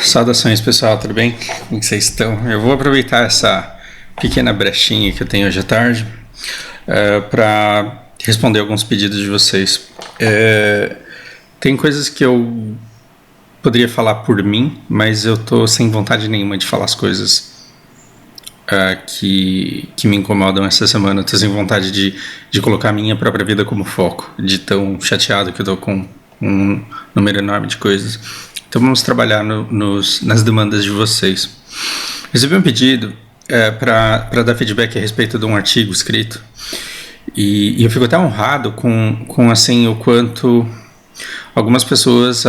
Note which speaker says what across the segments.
Speaker 1: Saudações, pessoal, tudo bem? Como que vocês estão? Eu vou aproveitar essa pequena brechinha que eu tenho hoje à tarde para responder alguns pedidos de vocês. Tem coisas que eu poderia falar por mim, mas eu tô sem vontade nenhuma de falar as coisas que me incomodam essa semana. Eu tô sem vontade de colocar a minha própria vida como foco, de tão chateado que eu tô com um número enorme de coisas. Então vamos trabalhar nas demandas de vocês. Recebi um pedido para dar feedback a respeito de um artigo escrito e eu fico até honrado com assim, o quanto algumas pessoas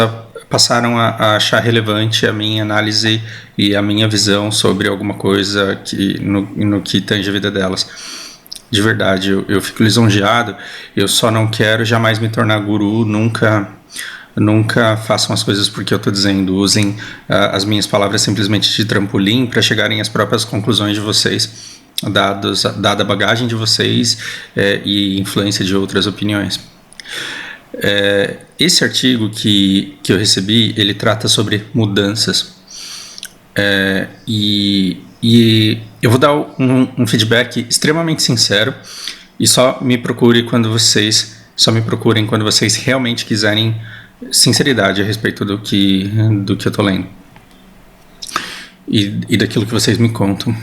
Speaker 1: passaram a achar relevante a minha análise e a minha visão sobre alguma coisa no que tange a vida delas. De verdade, eu fico lisonjeado. Eu só não quero jamais me tornar guru, Nunca façam as coisas porque eu estou dizendo. Usem as minhas palavras simplesmente de trampolim para chegarem às próprias conclusões de vocês, dada a bagagem de vocês e influência de outras opiniões. Esse artigo que eu recebi, ele trata sobre mudanças. E eu vou dar um feedback extremamente sincero e só me procurem quando vocês realmente quiserem sinceridade a respeito do que eu tô lendo e daquilo que vocês me contam.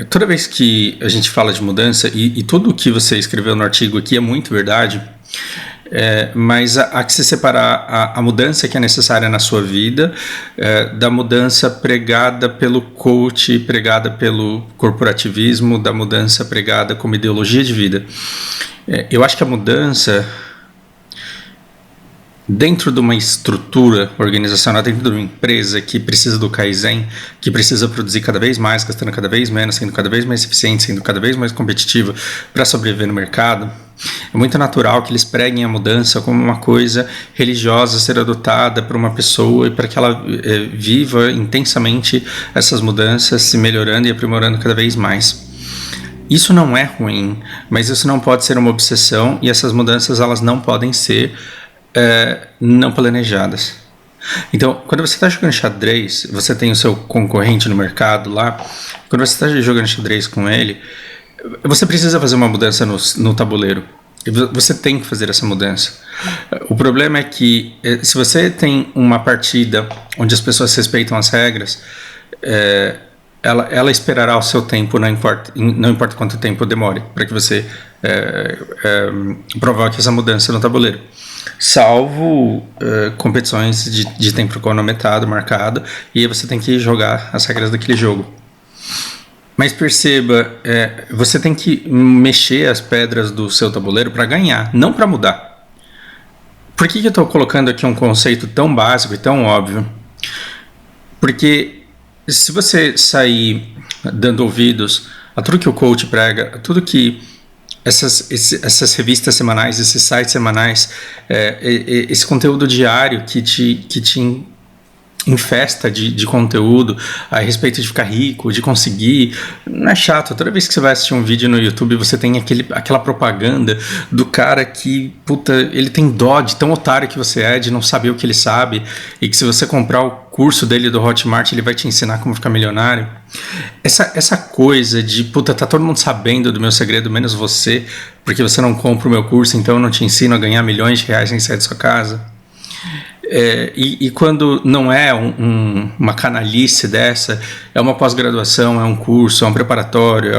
Speaker 1: Toda vez que a gente fala de mudança, e tudo o que você escreveu no artigo aqui é muito verdade, mas há que se separar a mudança que é necessária na sua vida da mudança pregada pelo coach, pregada pelo corporativismo, da mudança pregada como ideologia de vida. Eu acho que a mudança dentro de uma estrutura organizacional, dentro de uma empresa que precisa do Kaizen, que precisa produzir cada vez mais, gastando cada vez menos, sendo cada vez mais eficiente, sendo cada vez mais competitiva para sobreviver no mercado, é muito natural que eles preguem a mudança como uma coisa religiosa a ser adotada por uma pessoa e para que ela viva intensamente essas mudanças, se melhorando e aprimorando cada vez mais. Isso não é ruim, mas isso não pode ser uma obsessão e essas mudanças elas não podem ser não planejadas. Então, quando você está jogando xadrez, você tem o seu concorrente no mercado lá, quando você está jogando xadrez com ele, você precisa fazer uma mudança no tabuleiro. Você tem que fazer essa mudança. O problema é que se você tem uma partida onde as pessoas respeitam as regras, ela esperará o seu tempo, não importa quanto tempo demore, para que você provoque essa mudança no tabuleiro. Salvo competições de tempo cronometrado, marcado, e aí você tem que jogar as regras daquele jogo. Mas perceba, você tem que mexer as pedras do seu tabuleiro para ganhar, não para mudar. Por que eu estou colocando aqui um conceito tão básico e tão óbvio? Porque se você sair dando ouvidos a tudo que o coach prega, a tudo que essas revistas semanais, esses sites semanais, esse conteúdo diário que te infesta de conteúdo a respeito de ficar rico, de conseguir, não é chato? Toda vez que você vai assistir um vídeo no YouTube, você tem aquela propaganda do cara que, ele tem dó de tão otário que você é, de não saber o que ele sabe, e que se você comprar o curso dele do Hotmart, ele vai te ensinar como ficar milionário. Essa coisa de, tá todo mundo sabendo do meu segredo, menos você, porque você não compra o meu curso, então eu não te ensino a ganhar milhões de reais sem sair da sua casa. E quando não é uma canalice dessa, é uma pós-graduação, é um curso, é um preparatório.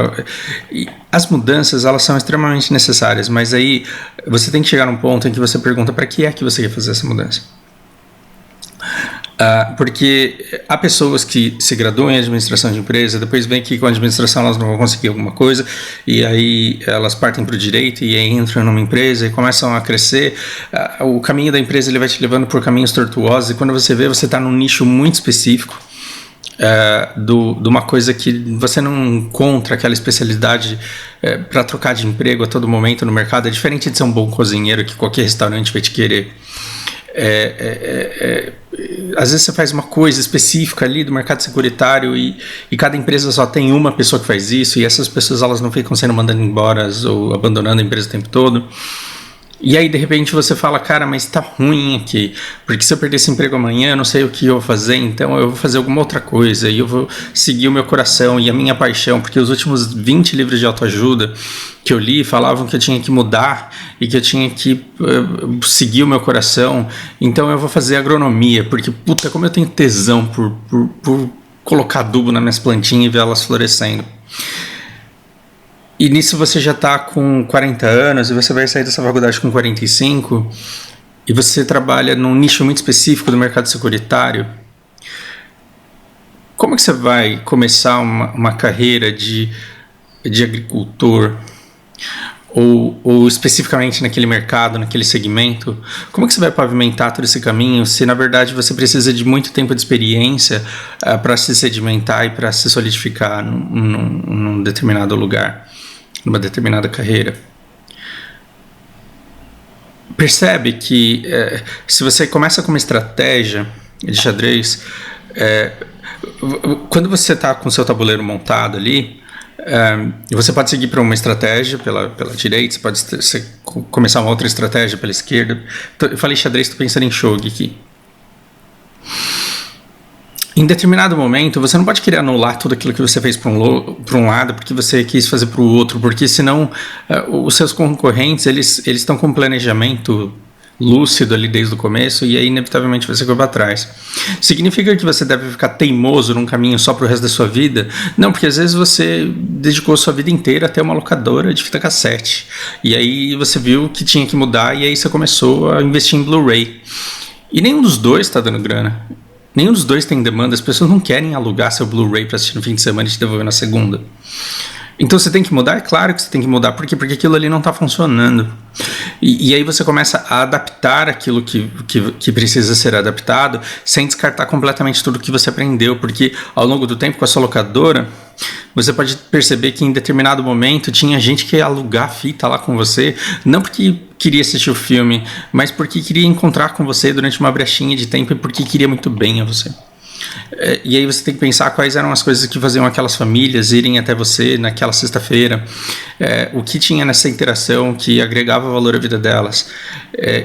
Speaker 1: As mudanças, elas são extremamente necessárias, mas aí você tem que chegar num ponto em que você pergunta para que é que você quer fazer essa mudança. Porque há pessoas que se graduam em administração de empresa, depois vem que com a administração elas não vão conseguir alguma coisa, e aí elas partem para o direito e aí entram numa empresa e começam a crescer. O caminho da empresa ele vai te levando por caminhos tortuosos, e quando você vê, você está num nicho muito específico de uma coisa que você não encontra aquela especialidade para trocar de emprego a todo momento no mercado. É diferente de ser um bom cozinheiro que qualquer restaurante vai te querer. Às vezes você faz uma coisa específica ali do mercado securitário e cada empresa só tem uma pessoa que faz isso, e essas pessoas elas não ficam sendo mandadas embora ou abandonando a empresa o tempo todo. E aí, de repente, você fala, cara, mas tá ruim aqui, porque se eu perder esse emprego amanhã, eu não sei o que eu vou fazer, então eu vou fazer alguma outra coisa, e eu vou seguir o meu coração e a minha paixão, porque os últimos 20 livros de autoajuda que eu li falavam que eu tinha que mudar e que eu tinha que seguir o meu coração, então eu vou fazer agronomia, porque, puta, como eu tenho tesão por colocar adubo nas minhas plantinhas e ver elas florescendo. E nisso você já está com 40 anos e você vai sair dessa faculdade com 45 e você trabalha num nicho muito específico do mercado securitário. Como que você vai começar uma carreira de agricultor ou especificamente naquele mercado, naquele segmento? Como que você vai pavimentar todo esse caminho se na verdade você precisa de muito tempo de experiência para se sedimentar e para se solidificar num determinado lugar? Numa determinada carreira. Percebe que se você começa com uma estratégia de xadrez, quando você está com o seu tabuleiro montado ali, você pode seguir para uma estratégia pela direita, você pode começar uma outra estratégia pela esquerda. Eu falei xadrez, estou pensando em shogi aqui. Em determinado momento, você não pode querer anular tudo aquilo que você fez para um lado porque você quis fazer para o outro, porque senão os seus concorrentes eles estão com um planejamento lúcido ali desde o começo e aí inevitavelmente você vai para trás. Significa que você deve ficar teimoso num caminho só para o resto da sua vida? Não, porque às vezes você dedicou a sua vida inteira a ter uma locadora de fita cassete e aí você viu que tinha que mudar e aí você começou a investir em Blu-ray. E nenhum dos dois está dando grana. Nenhum dos dois tem demanda, as pessoas não querem alugar seu Blu-ray para assistir no fim de semana e te devolver na segunda. Então você tem que mudar? É claro que você tem que mudar. Por quê? Porque aquilo ali não está funcionando. E aí você começa a adaptar aquilo que precisa ser adaptado sem descartar completamente tudo que você aprendeu. Porque ao longo do tempo com a sua locadora, você pode perceber que em determinado momento tinha gente que ia alugar fita lá com você, não porque queria assistir o filme, mas porque queria encontrar com você durante uma brechinha de tempo e porque queria muito bem a você. E aí você tem que pensar quais eram as coisas que faziam aquelas famílias irem até você naquela sexta-feira, o que tinha nessa interação que agregava valor à vida delas.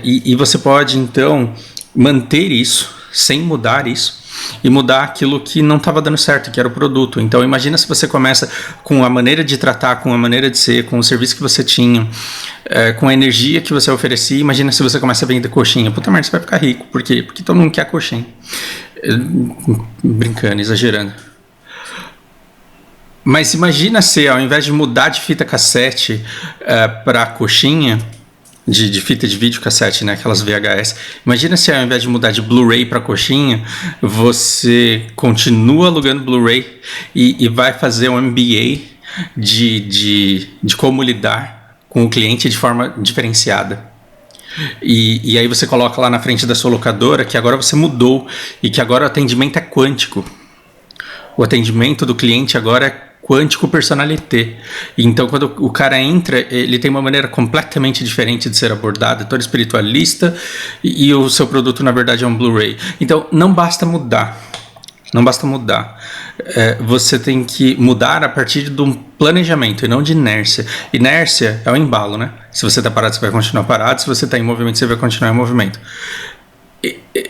Speaker 1: E você pode, então, manter isso sem mudar isso e mudar aquilo que não estava dando certo, que era o produto. Então imagina se você começa com a maneira de tratar, com a maneira de ser, com o serviço que você tinha, com a energia que você oferecia. Imagina se você começa a vender coxinha. Puta merda, você vai ficar rico. Por quê? Porque todo mundo quer coxinha. Brincando, exagerando. Mas imagina se ao invés de mudar de fita cassete para coxinha, de fita de vídeo cassete, né, aquelas VHS. Imagina se ao invés de mudar de Blu-ray para coxinha, você continua alugando Blu-ray e vai fazer um MBA de como lidar com o cliente de forma diferenciada. E aí você coloca lá na frente da sua locadora que agora você mudou e que agora o atendimento é quântico. O atendimento do cliente agora é quântico personalité. Então, quando o cara entra, ele tem uma maneira completamente diferente de ser abordado, todo espiritualista, e o seu produto, na verdade, é um Blu-ray. Então, não basta mudar. Não basta mudar. Você tem que mudar a partir de um planejamento e não de inércia. Inércia é o embalo, né? Se você está parado, você vai continuar parado. Se você está em movimento, você vai continuar em movimento.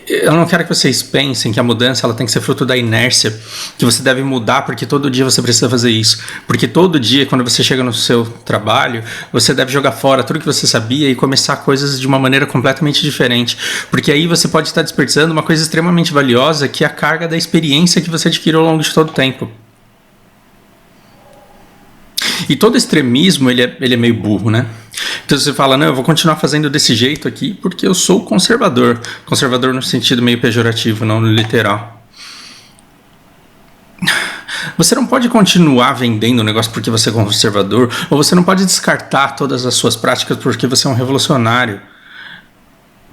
Speaker 1: Eu não quero que vocês pensem que a mudança ela tem que ser fruto da inércia, que você deve mudar porque todo dia você precisa fazer isso, porque todo dia quando você chega no seu trabalho você deve jogar fora tudo que você sabia e começar coisas de uma maneira completamente diferente, porque aí você pode estar desperdiçando uma coisa extremamente valiosa que é a carga da experiência que você adquiriu ao longo de todo o tempo. E todo extremismo ele é meio burro, né? Então você fala, não, eu vou continuar fazendo desse jeito aqui porque eu sou conservador. Conservador no sentido meio pejorativo, não no literal. Você não pode continuar vendendo o negócio porque você é conservador, ou você não pode descartar todas as suas práticas porque você é um revolucionário.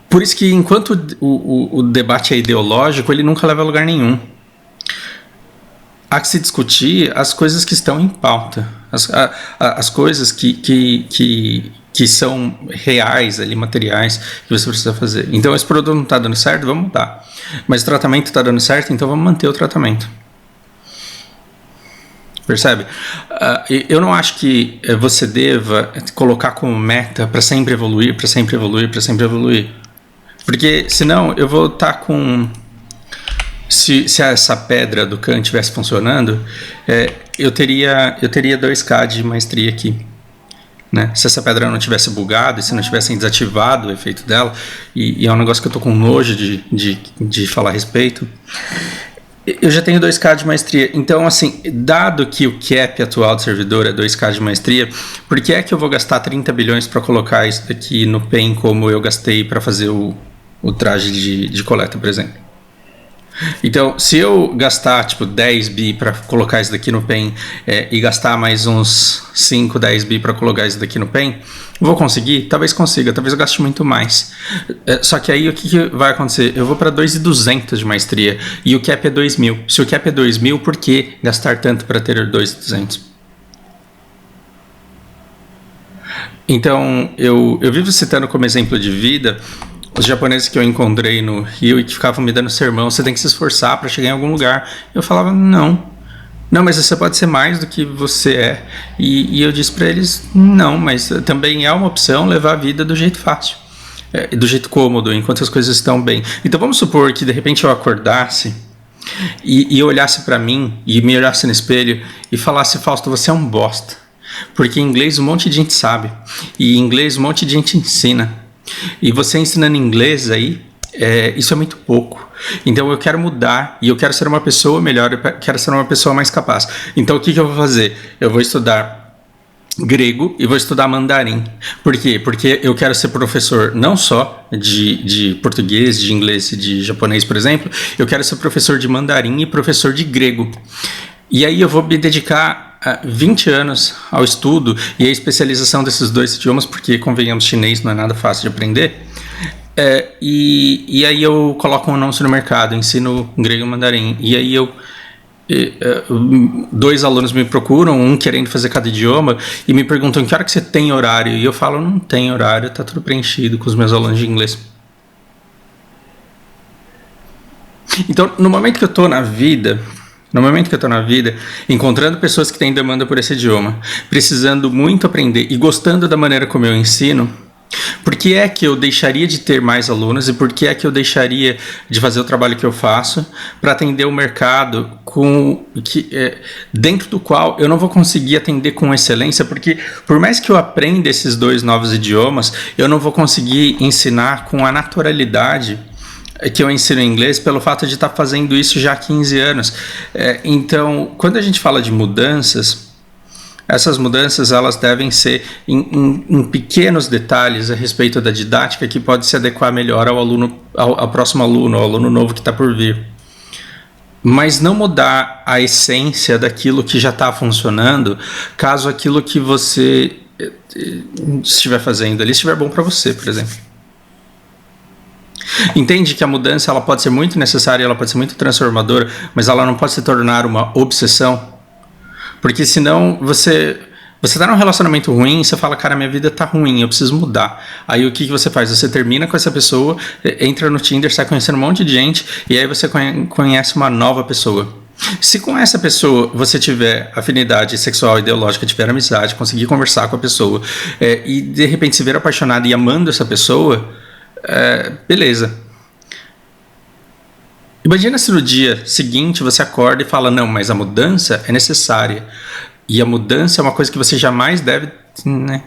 Speaker 1: Por isso que enquanto o debate é ideológico, ele nunca leva a lugar nenhum. Há que se discutir as coisas que estão em pauta, as coisas que são reais, ali, materiais, que você precisa fazer. Então, esse produto não está dando certo, vamos mudar. Mas o tratamento está dando certo, então vamos manter o tratamento. Percebe? Eu não acho que você deva colocar como meta para sempre evoluir, para sempre evoluir, para sempre evoluir. Porque senão eu vou estar com... Se essa pedra do Khan estivesse funcionando, eu teria 2K de maestria aqui. Né? Se essa pedra não tivesse bugado e se não tivessem desativado o efeito dela, e é um negócio que eu tô com nojo de falar a respeito, eu já tenho 2K de maestria. Então, assim, dado que o cap atual do servidor é 2K de maestria, por que é que eu vou gastar 30 bilhões para colocar isso daqui no PEN como eu gastei para fazer o traje de coleta, por exemplo? Então, se eu gastar tipo 10 bi para colocar isso daqui no PEN e gastar mais uns 5, 10 bi para colocar isso daqui no PEN, vou conseguir? Talvez consiga, talvez eu gaste muito mais. Só que aí o que vai acontecer? Eu vou para 2.200 de maestria e o cap é 2.000. Se o cap é 2.000, por que gastar tanto para ter 2.200? Então, eu vivo citando como exemplo de vida os japoneses que eu encontrei no Rio e que ficavam me dando sermão, você tem que se esforçar para chegar em algum lugar. Eu falava, não, mas você pode ser mais do que você é. E eu disse para eles, não, mas também é uma opção levar a vida do jeito fácil, do jeito cômodo, enquanto as coisas estão bem. Então vamos supor que de repente eu acordasse e olhasse para mim e me olhasse no espelho e falasse, Fausto, você é um bosta. Porque em inglês um monte de gente sabe, e em inglês um monte de gente ensina. E você ensinando inglês aí, isso é muito pouco. Então eu quero mudar e eu quero ser uma pessoa melhor, eu quero ser uma pessoa mais capaz. Então o que eu vou fazer? Eu vou estudar grego e vou estudar mandarim. Por quê? Porque eu quero ser professor não só de português, de inglês e de japonês, por exemplo. Eu quero ser professor de mandarim e professor de grego. E aí eu vou me dedicar 20 anos ao estudo e à especialização desses dois idiomas, porque, convenhamos, chinês não é nada fácil de aprender. E aí eu coloco um anúncio no mercado, ensino grego e mandarim. E aí 2 alunos me procuram, um querendo fazer cada idioma, e me perguntam que hora que você tem horário. E eu falo, não tem horário, tá tudo preenchido com os meus alunos de inglês. Então, no momento que eu tô na vida, encontrando pessoas que têm demanda por esse idioma, precisando muito aprender e gostando da maneira como eu ensino, por que é que eu deixaria de ter mais alunos e por que é que eu deixaria de fazer o trabalho que eu faço para atender o mercado dentro do qual eu não vou conseguir atender com excelência, porque por mais que eu aprenda esses 2 novos idiomas, eu não vou conseguir ensinar com a naturalidade que eu ensino em inglês pelo fato de estar fazendo isso já há 15 anos. Então, quando a gente fala de mudanças, essas mudanças elas devem ser em pequenos detalhes a respeito da didática que pode se adequar melhor ao aluno, ao próximo aluno, ao aluno novo que está por vir. Mas não mudar a essência daquilo que já está funcionando, caso aquilo que você estiver fazendo ali estiver bom para você, por exemplo. Entende que a mudança ela pode ser muito necessária, ela pode ser muito transformadora, mas ela não pode se tornar uma obsessão, porque senão você está num relacionamento ruim e você fala, cara, minha vida tá ruim, eu preciso mudar. Aí o que você faz? Você termina com essa pessoa, entra no Tinder, sai conhecendo um monte de gente e aí você conhece uma nova pessoa. Se com essa pessoa você tiver afinidade sexual, ideológica, tiver amizade, conseguir conversar com a pessoa e de repente se ver apaixonado e amando essa pessoa, beleza. Imagina se no dia seguinte você acorda e fala, não, mas a mudança é necessária. E a mudança é uma coisa que você jamais deve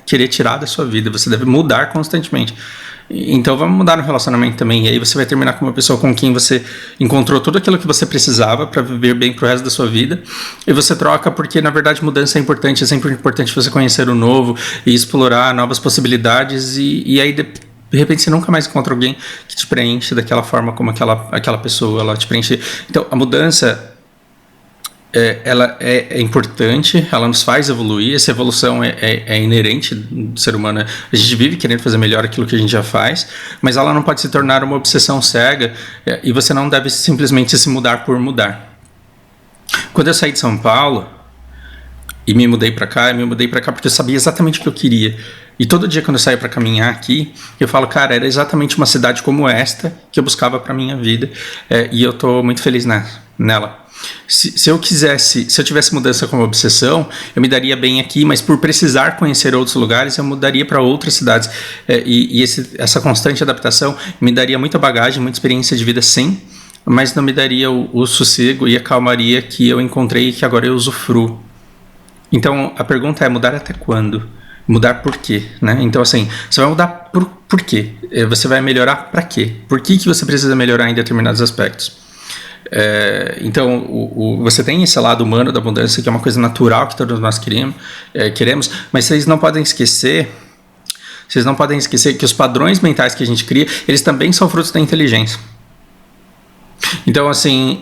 Speaker 1: querer tirar da sua vida. Você deve mudar constantemente. Então vamos mudar no relacionamento também. E aí você vai terminar com uma pessoa com quem você encontrou tudo aquilo que você precisava para viver bem pro resto da sua vida. E você troca porque, na verdade, mudança é importante. É sempre importante você conhecer o novo e explorar novas possibilidades. E aí de repente você nunca mais encontra alguém que te preenche daquela forma como aquela pessoa ela te preenche. Então a mudança ela é importante, ela nos faz evoluir, essa evolução é inerente do ser humano. A gente vive querendo fazer melhor aquilo que a gente já faz, mas ela não pode se tornar uma obsessão cega e você não deve simplesmente se mudar por mudar. Quando eu saí de São Paulo e me mudei para cá porque eu sabia exatamente o que eu queria. E todo dia quando eu saio para caminhar aqui, eu falo, cara, era exatamente uma cidade como esta que eu buscava para minha vida e eu tô muito feliz nessa. nela. Se eu tivesse mudança como obsessão, eu me daria bem aqui, mas por precisar conhecer outros lugares, eu mudaria para outras cidades. Essa constante adaptação me daria muita bagagem, muita experiência de vida, sim, mas não me daria o sossego e a calmaria que eu encontrei e que agora eu usufruo. Então, a pergunta é: mudar até quando? Mudar por quê? Né? Então, assim, você vai mudar por quê? Você vai melhorar para quê? Por que você precisa melhorar em determinados aspectos? Então, você tem esse lado humano da abundância, que é uma coisa natural que todos nós queremos, mas vocês não podem esquecer que os padrões mentais que a gente cria, eles também são frutos da inteligência. Então, assim,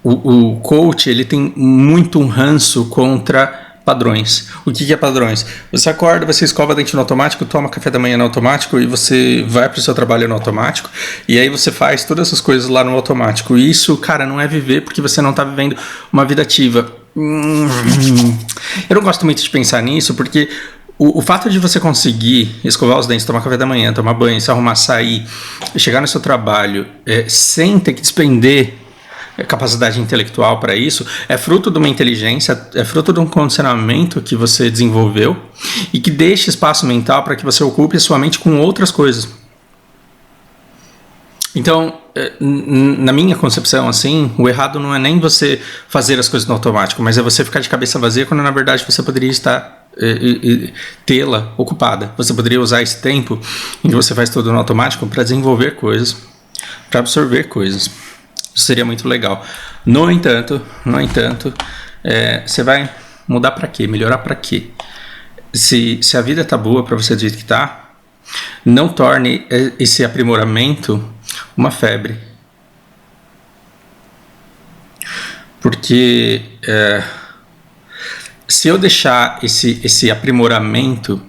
Speaker 1: o coach, ele tem muito um ranço contra padrões. O que é padrões? Você acorda, você escova dente no automático, toma café da manhã no automático e você vai pro seu trabalho no automático, e aí você faz todas essas coisas lá no automático. E isso, cara, não é viver, porque você não tá vivendo uma vida ativa. Eu não gosto muito de pensar nisso, porque o fato de você conseguir escovar os dentes, tomar café da manhã, tomar banho, se arrumar, sair, chegar no seu trabalho sem ter que despender capacidade intelectual para isso, é fruto de uma inteligência, é fruto de um condicionamento que você desenvolveu e que deixa espaço mental para que você ocupe a sua mente com outras coisas. Então, na minha concepção, assim, o errado não é nem você fazer as coisas no automático, mas é você ficar de cabeça vazia quando na verdade você poderia estar tê-la ocupada. Você poderia usar esse tempo em que você faz tudo no automático para desenvolver coisas, para absorver coisas. Isso seria muito legal. No entanto, você vai mudar para quê? Melhorar para quê? Se a vida tá boa para você do jeito que tá, não torne esse aprimoramento uma febre. Porque se eu deixar esse aprimoramento,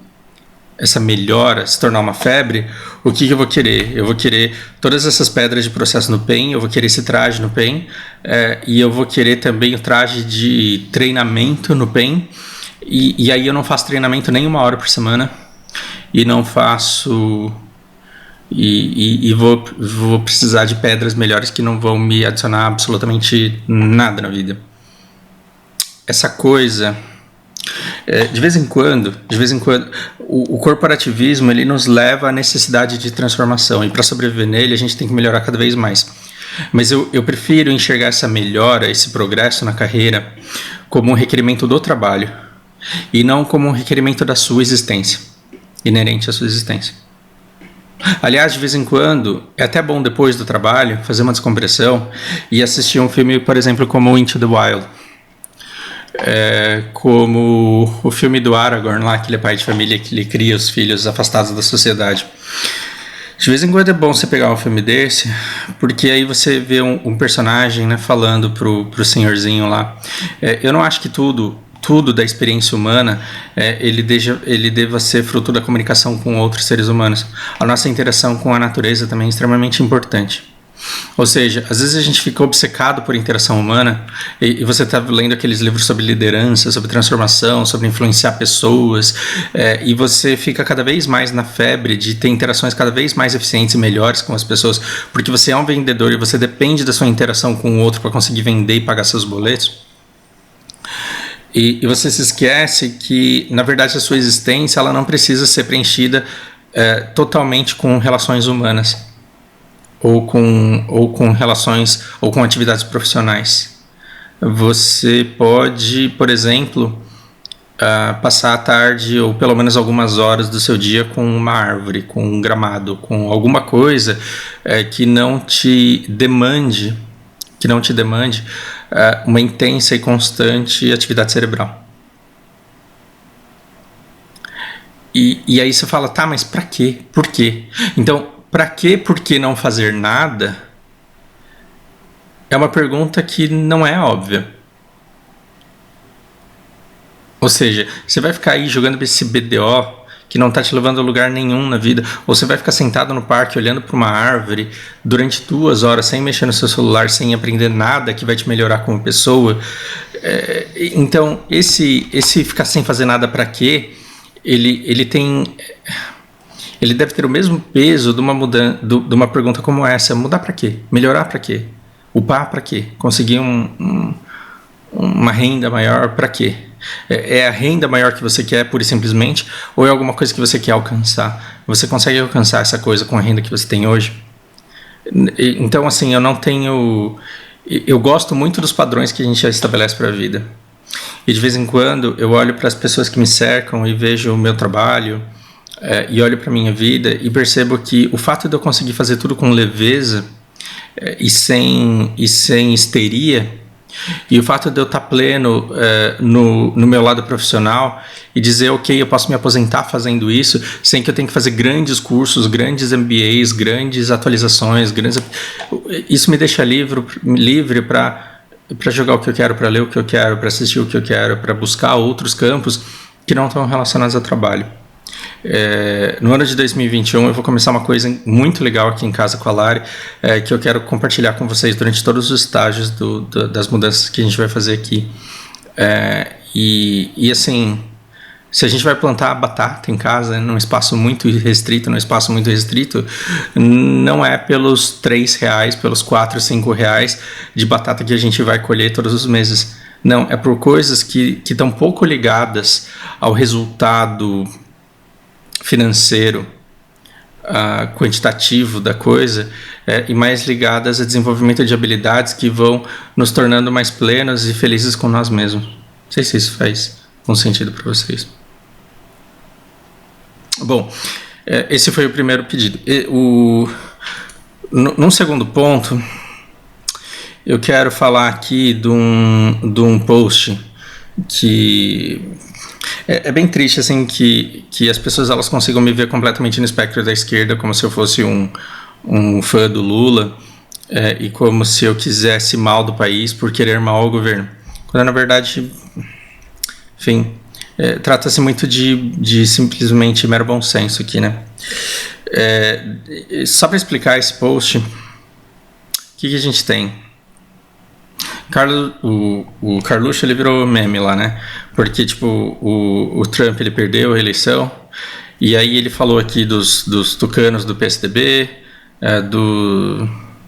Speaker 1: essa melhora se tornar uma febre, o que eu vou querer? Eu vou querer todas essas pedras de processo no PEN, eu vou querer esse traje no PEN, e eu vou querer também o traje de treinamento no PEN, e aí eu não faço treinamento nem 1 hora por semana, e não faço... E vou precisar de pedras melhores que não vão me adicionar absolutamente nada na vida. Essa coisa... De vez em quando, o corporativismo ele nos leva à necessidade de transformação, e para sobreviver nele a gente tem que melhorar cada vez mais. Mas eu prefiro enxergar essa melhora, esse progresso na carreira como um requerimento do trabalho e não como um requerimento da sua existência, inerente à sua existência. Aliás, de vez em quando é até bom, depois do trabalho, fazer uma descompressão e assistir um filme, por exemplo, como Into the Wild. Como o filme do Aragorn lá, que ele é pai de família, que ele cria os filhos afastados da sociedade. De vez em quando é bom você pegar um filme desse, porque aí você vê um personagem, né, falando pro senhorzinho lá. Eu não acho que tudo da experiência humana ele deva ser fruto da comunicação com outros seres humanos. A nossa interação com a natureza também é extremamente importante. Ou seja, às vezes a gente fica obcecado por interação humana e você está lendo aqueles livros sobre liderança, sobre transformação, sobre influenciar pessoas, e você fica cada vez mais na febre de ter interações cada vez mais eficientes e melhores com as pessoas, porque você é um vendedor e você depende da sua interação com o outro para conseguir vender e pagar seus boletos. E você se esquece que, na verdade, a sua existência ela não precisa ser preenchida totalmente com relações humanas. Ou com relações, ou com atividades profissionais. Você pode, por exemplo, passar a tarde, ou pelo menos algumas horas do seu dia com uma árvore, com um gramado, com alguma coisa que não te demande uma intensa e constante atividade cerebral. E aí você fala, tá, mas pra quê? Por quê? Então, pra quê? Por que não fazer nada? É uma pergunta que não é óbvia. Ou seja, você vai ficar aí jogando esse BDO que não está te levando a lugar nenhum na vida, ou você vai ficar sentado no parque olhando para uma árvore durante 2 horas sem mexer no seu celular, sem aprender nada que vai te melhorar como pessoa. Então, esse ficar sem fazer nada para quê? Ele deve ter o mesmo peso de uma pergunta como essa: mudar para quê? Melhorar para quê? Upar para quê? Conseguir uma renda maior para quê? É a renda maior que você quer, pura e simplesmente, ou é alguma coisa que você quer alcançar? Você consegue alcançar essa coisa com a renda que você tem hoje? Então, assim, eu não tenho... Eu gosto muito dos padrões que a gente já estabelece para a vida. E de vez em quando eu olho para as pessoas que me cercam e vejo o meu trabalho e olho para a minha vida e percebo que o fato de eu conseguir fazer tudo com leveza e sem histeria, e o fato de eu estar pleno no meu lado profissional e dizer, ok, eu posso me aposentar fazendo isso sem que eu tenha que fazer grandes cursos, grandes MBAs, grandes atualizações, isso me deixa livre para jogar o que eu quero, para ler o que eu quero, para assistir o que eu quero, para buscar outros campos que não estão relacionados ao trabalho. No ano de 2021 eu vou começar uma coisa muito legal aqui em casa com a Lari, que eu quero compartilhar com vocês durante todos os estágios das mudanças que a gente vai fazer aqui. E assim, se a gente vai plantar batata em casa num espaço muito restrito, não é pelos R$3, pelos R$4, R$5 de batata que a gente vai colher todos os meses. Não, é por coisas que estão pouco ligadas ao resultado financeiro, quantitativo da coisa, e mais ligadas a desenvolvimento de habilidades que vão nos tornando mais plenos e felizes com nós mesmos. Não sei se isso faz algum sentido para vocês. Bom, esse foi o primeiro pedido. Num segundo ponto, eu quero falar aqui de um post que é bem triste, assim, que as pessoas elas consigam me ver completamente no espectro da esquerda, como se eu fosse um fã do Lula, e como se eu quisesse mal do país por querer mal ao governo. Quando, na verdade, enfim, trata-se muito de simplesmente mero bom senso aqui, né? Só para explicar esse post, o que a gente tem? O Carluxo, ele virou meme lá, né? Porque, tipo, o Trump, ele perdeu a eleição, e aí ele falou aqui dos tucanos do PSDB,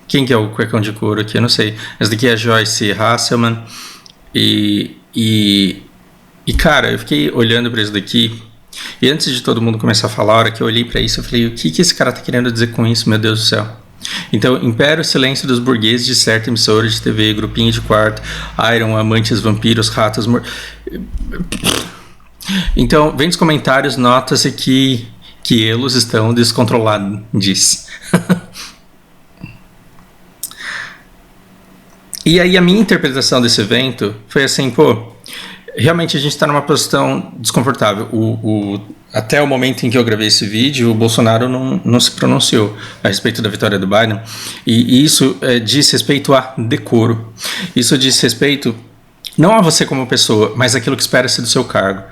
Speaker 1: quem que é o cuecão de couro aqui? Eu não sei. Essa daqui é a Joyce Hasselman. E cara, eu fiquei olhando para isso daqui, e antes de todo mundo começar a falar, a hora que eu olhei para isso, eu falei, o que esse cara tá querendo dizer com isso, meu Deus do céu? Então, impera o silêncio dos burgueses de certa emissora de TV, grupinho de quarto, Iron, amantes, vampiros, ratos... Então, vem nos comentários, nota-se que eles estão descontrolados, diz. E aí a minha interpretação desse evento foi assim, realmente a gente está numa posição desconfortável. Até o momento em que eu gravei esse vídeo, o Bolsonaro não se pronunciou a respeito da vitória do Biden. E isso diz respeito a decoro. Isso diz respeito não a você como pessoa, mas aquilo que espera-se do seu cargo.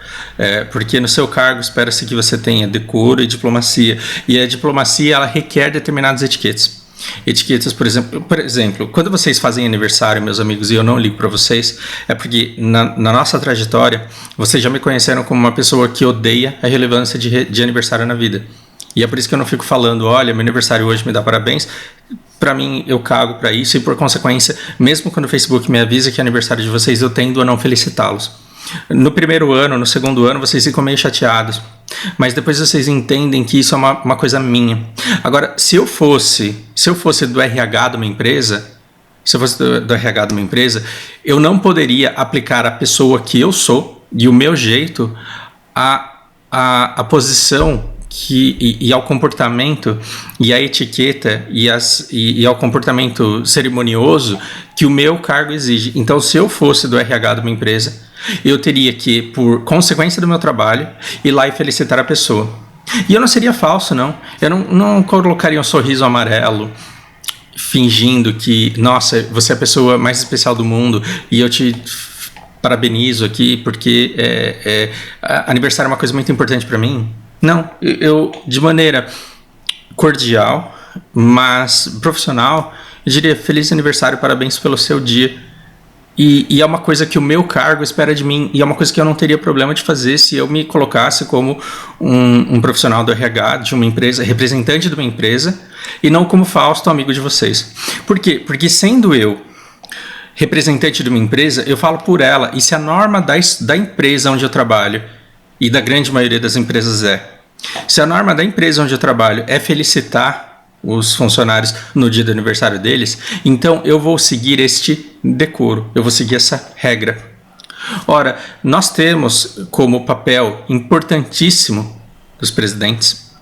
Speaker 1: Porque no seu cargo espera-se que você tenha decoro e diplomacia. E a diplomacia, ela requer determinadas etiquetas. Etiquetas, por exemplo, quando vocês fazem aniversário, meus amigos, e eu não ligo para vocês, é porque na nossa trajetória, vocês já me conheceram como uma pessoa que odeia a relevância de aniversário na vida. E é por isso que eu não fico falando, olha, meu aniversário hoje, me dá parabéns. Para mim, eu cago para isso e, por consequência, mesmo quando o Facebook me avisa que é aniversário de vocês, eu tendo a não felicitá-los. No primeiro ano, no segundo ano, vocês ficam meio chateados, mas depois vocês entendem que isso é uma coisa minha. Agora, se eu fosse do RH de uma empresa, do RH de uma empresa, eu não poderia aplicar a pessoa que eu sou e o meu jeito à posição e ao comportamento e à etiqueta e ao comportamento cerimonioso que o meu cargo exige. Então, se eu fosse do RH de uma empresa, eu teria que, por consequência do meu trabalho, ir lá e felicitar a pessoa. E eu não seria falso, não. Eu não colocaria um sorriso amarelo, fingindo que, nossa, você é a pessoa mais especial do mundo e eu te parabenizo aqui porque aniversário é uma coisa muito importante para mim. Não, eu de maneira cordial, mas profissional, eu diria feliz aniversário, parabéns pelo seu dia. E é uma coisa que o meu cargo espera de mim, e é uma coisa que eu não teria problema de fazer se eu me colocasse como um profissional do RH de uma empresa, representante de uma empresa, e não como Fausto, amigo de vocês. Por quê? Porque sendo eu representante de uma empresa, eu falo por ela, e se a norma da empresa onde eu trabalho, e da grande maioria das empresas se a norma da empresa onde eu trabalho é felicitar os funcionários no dia do aniversário deles, então eu vou seguir este decoro, eu vou seguir essa regra. Ora, nós temos como papel importantíssimo dos presidentes,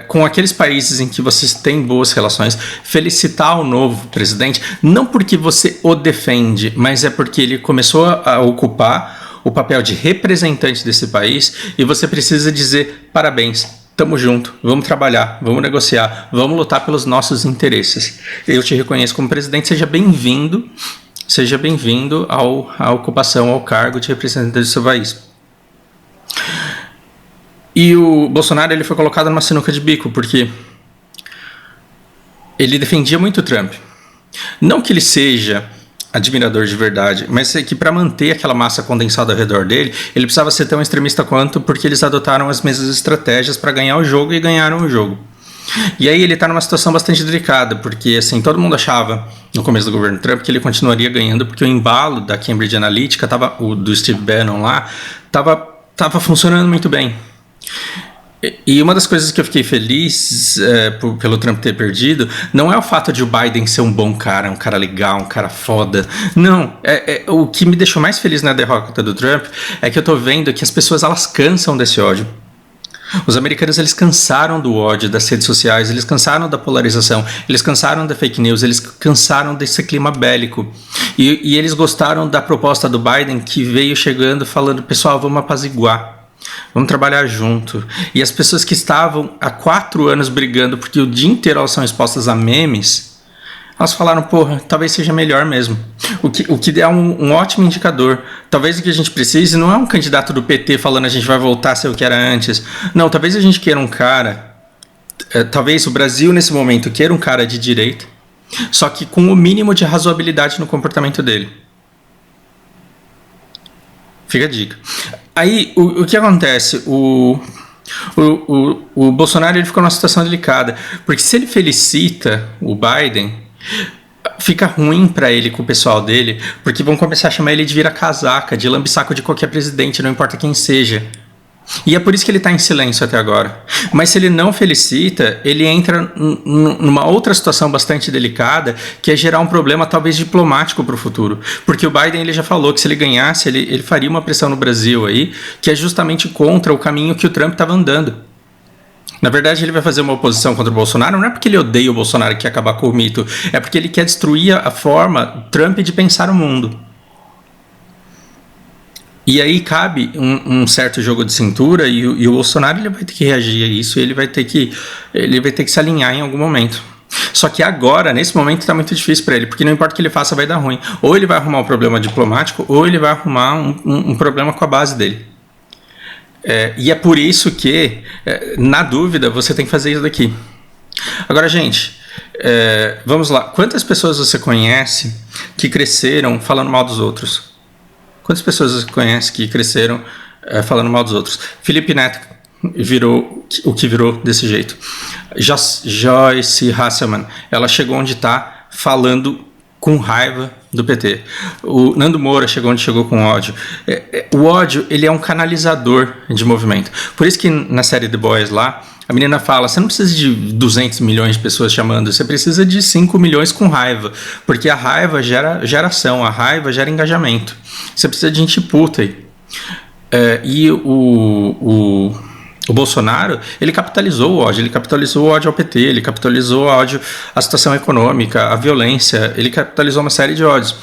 Speaker 1: com aqueles países em que vocês têm boas relações, felicitar o novo presidente, não porque você o defende, mas é porque ele começou a ocupar o papel de representante desse país e você precisa dizer parabéns. Tamo junto, vamos trabalhar, vamos negociar, vamos lutar pelos nossos interesses. Eu te reconheço como presidente, seja bem-vindo à ocupação, ao cargo de representante do seu país. E o Bolsonaro ele foi colocado numa sinuca de bico, porque ele defendia muito o Trump. Não que ele seja admirador de verdade, mas é que para manter aquela massa condensada ao redor dele, ele precisava ser tão extremista quanto, porque eles adotaram as mesmas estratégias para ganhar o jogo e ganharam o jogo. E aí ele está numa situação bastante delicada, porque assim, todo mundo achava no começo do governo Trump que ele continuaria ganhando, porque o embalo da Cambridge Analytica, do Steve Bannon lá, estava funcionando muito bem. E uma das coisas que eu fiquei feliz pelo Trump ter perdido não é o fato de o Biden ser um bom cara, um cara legal, um cara foda. Não, o que me deixou mais feliz na derrota do Trump é que eu tô vendo que as pessoas elas cansam desse ódio. Os americanos eles cansaram do ódio das redes sociais, eles cansaram da polarização, eles cansaram da fake news, eles cansaram desse clima bélico. E eles gostaram da proposta do Biden que veio chegando falando, pessoal, vamos apaziguar. Vamos trabalhar junto. E as pessoas que estavam há 4 anos brigando porque o dia inteiro elas são expostas a memes, elas falaram, porra, talvez seja melhor mesmo. O que é um ótimo indicador. Talvez o que a gente precise não é um candidato do PT falando a gente vai voltar a ser o que era antes. Não, talvez a gente queira um cara, talvez o Brasil nesse momento queira um cara de direita, só que com o mínimo de razoabilidade no comportamento dele. Fica a dica. Aí, o que acontece? O Bolsonaro ele ficou numa situação delicada, porque se ele felicita o Biden, fica ruim para ele com o pessoal dele, porque vão começar a chamar ele de vira-casaca, de lambe-saco de qualquer presidente, não importa quem seja. E é por isso que ele está em silêncio até agora. Mas se ele não felicita, ele entra numa outra situação bastante delicada, que é gerar um problema talvez diplomático para o futuro. Porque o Biden ele já falou que se ele ganhasse, ele faria uma pressão no Brasil aí, que é justamente contra o caminho que o Trump estava andando. Na verdade, ele vai fazer uma oposição contra o Bolsonaro, não é porque ele odeia o Bolsonaro e quer acabar com o mito, é porque ele quer destruir a forma Trump de pensar o mundo. E aí cabe um certo jogo de cintura e o Bolsonaro ele vai ter que reagir a isso, ele vai ter que se alinhar em algum momento. Só que agora, nesse momento, está muito difícil para ele, porque não importa o que ele faça, vai dar ruim. Ou ele vai arrumar um problema diplomático, ou ele vai arrumar um problema com a base dele. E é por isso que, na dúvida, você tem que fazer isso daqui. Agora, gente, vamos lá. Quantas pessoas você conhece que cresceram falando mal dos outros? Quantas pessoas você conhece que cresceram falando mal dos outros? Felipe Neto virou o que virou desse jeito. Joyce Hasselman, ela chegou onde está falando com raiva do PT. O Nando Moura chegou onde chegou com ódio. O ódio ele é um canalizador de movimento. Por isso que na série The Boys lá, a menina fala, você não precisa de 200 milhões de pessoas chamando, você precisa de 5 milhões com raiva, porque a raiva gera ação, a raiva gera engajamento. Você precisa de gente puta aí. E o Bolsonaro, ele capitalizou o ódio ao PT, ele capitalizou o ódio à situação econômica, à violência, ele capitalizou uma série de ódios.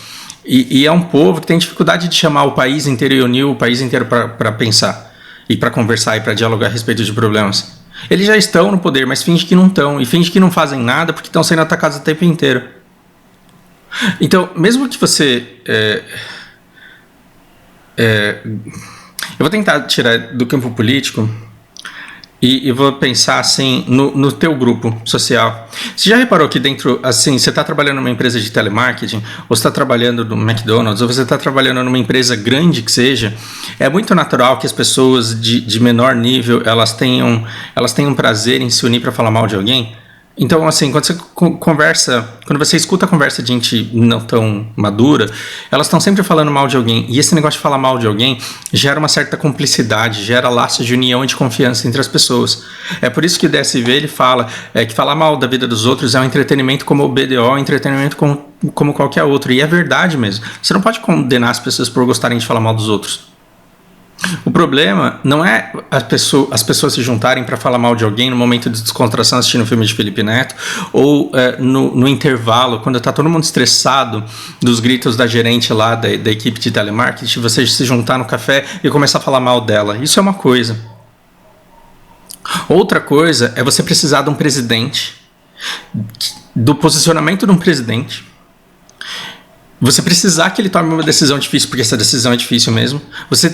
Speaker 1: E é um povo que tem dificuldade de chamar o país inteiro e unir o país inteiro para pensar, e para conversar e para dialogar a respeito de problemas. Eles já estão no poder, mas fingem que não estão, e fingem que não fazem nada porque estão sendo atacados o tempo inteiro. Então, mesmo que você... eu vou tentar tirar do campo político E vou pensar assim no teu grupo social. Você já reparou que dentro, assim, você está trabalhando numa empresa de telemarketing, ou você está trabalhando no McDonald's, ou você está trabalhando numa empresa grande que seja, é muito natural que as pessoas de menor nível, elas tenham prazer em se unir para falar mal de alguém. Então, assim, quando você conversa, quando você escuta a conversa de gente não tão madura, elas estão sempre falando mal de alguém. E esse negócio de falar mal de alguém gera uma certa cumplicidade, gera laços de união e de confiança entre as pessoas. É por isso que o DSV ele fala que falar mal da vida dos outros é um entretenimento como o BDO, é um entretenimento como qualquer outro. E é verdade mesmo. Você não pode condenar as pessoas por gostarem de falar mal dos outros. O problema não é as pessoas se juntarem para falar mal de alguém no momento de descontração assistindo um filme de Felipe Neto ou no intervalo, quando está todo mundo estressado dos gritos da gerente lá da equipe de telemarketing, você se juntar no café e começar a falar mal dela. Isso é uma coisa. Outra coisa é você precisar de um presidente, do posicionamento de um presidente. Você precisar que ele tome uma decisão difícil, porque essa decisão é difícil mesmo. Você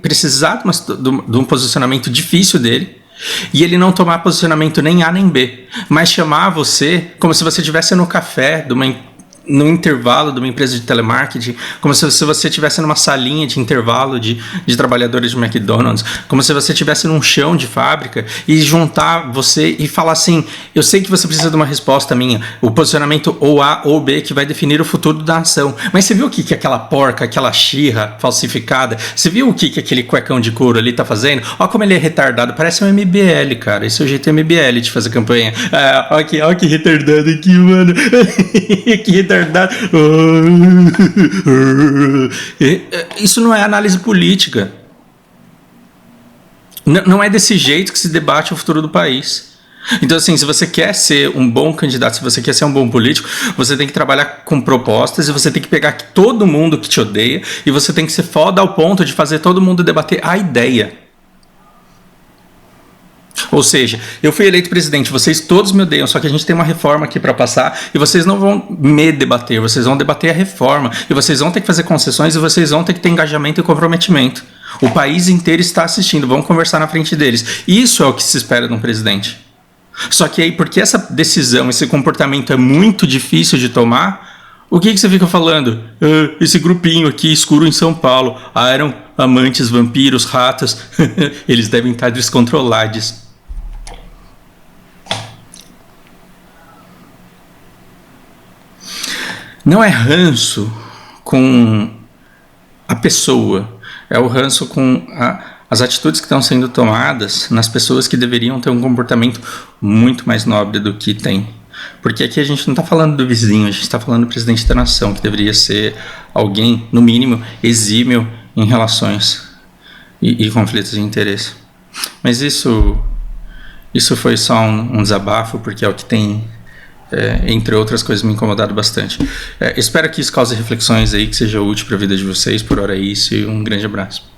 Speaker 1: precisar de um posicionamento difícil dele. E ele não tomar posicionamento nem A nem B. Mas chamar você como se você estivesse no café no intervalo de uma empresa de telemarketing, como se você estivesse numa salinha de intervalo de trabalhadores de McDonald's, como se você estivesse num chão de fábrica e juntar você e falar assim, eu sei que você precisa de uma resposta minha, o posicionamento ou A ou B que vai definir o futuro da nação, mas você viu o que aquela porca, aquela xirra falsificada, você viu o que aquele cuecão de couro ali tá fazendo? Olha como ele é retardado, parece um MBL, cara, esse é o jeito MBL de fazer campanha. Olha que retardado aqui, mano. Que retardado. Isso não é análise política. Não é desse jeito que se debate o futuro do país. Então, assim, se você quer ser um bom candidato, se você quer ser um bom político, você tem que trabalhar com propostas e você tem que pegar todo mundo que te odeia e você tem que ser foda ao ponto de fazer todo mundo debater a ideia. Ou seja, eu fui eleito presidente, vocês todos me odeiam, só que a gente tem uma reforma aqui para passar e vocês não vão me debater, vocês vão debater a reforma e vocês vão ter que fazer concessões e vocês vão ter que ter engajamento e comprometimento. O país inteiro está assistindo, vamos conversar na frente deles. Isso é o que se espera de um presidente. Só que aí, porque essa decisão, esse comportamento é muito difícil de tomar, o que você fica falando? Esse grupinho aqui escuro em São Paulo, eram amantes, vampiros, ratos, eles devem estar descontrolados. Não é ranço com a pessoa, é o ranço com as atitudes que estão sendo tomadas nas pessoas que deveriam ter um comportamento muito mais nobre do que tem. Porque aqui a gente não está falando do vizinho, a gente está falando do presidente da nação, que deveria ser alguém, no mínimo, exímio em relações e conflitos de interesse. Mas isso foi só um desabafo, porque é o que tem... entre outras coisas, me incomodado bastante. Espero que isso cause reflexões aí, que seja útil para a vida de vocês. Por hora é isso e um grande abraço.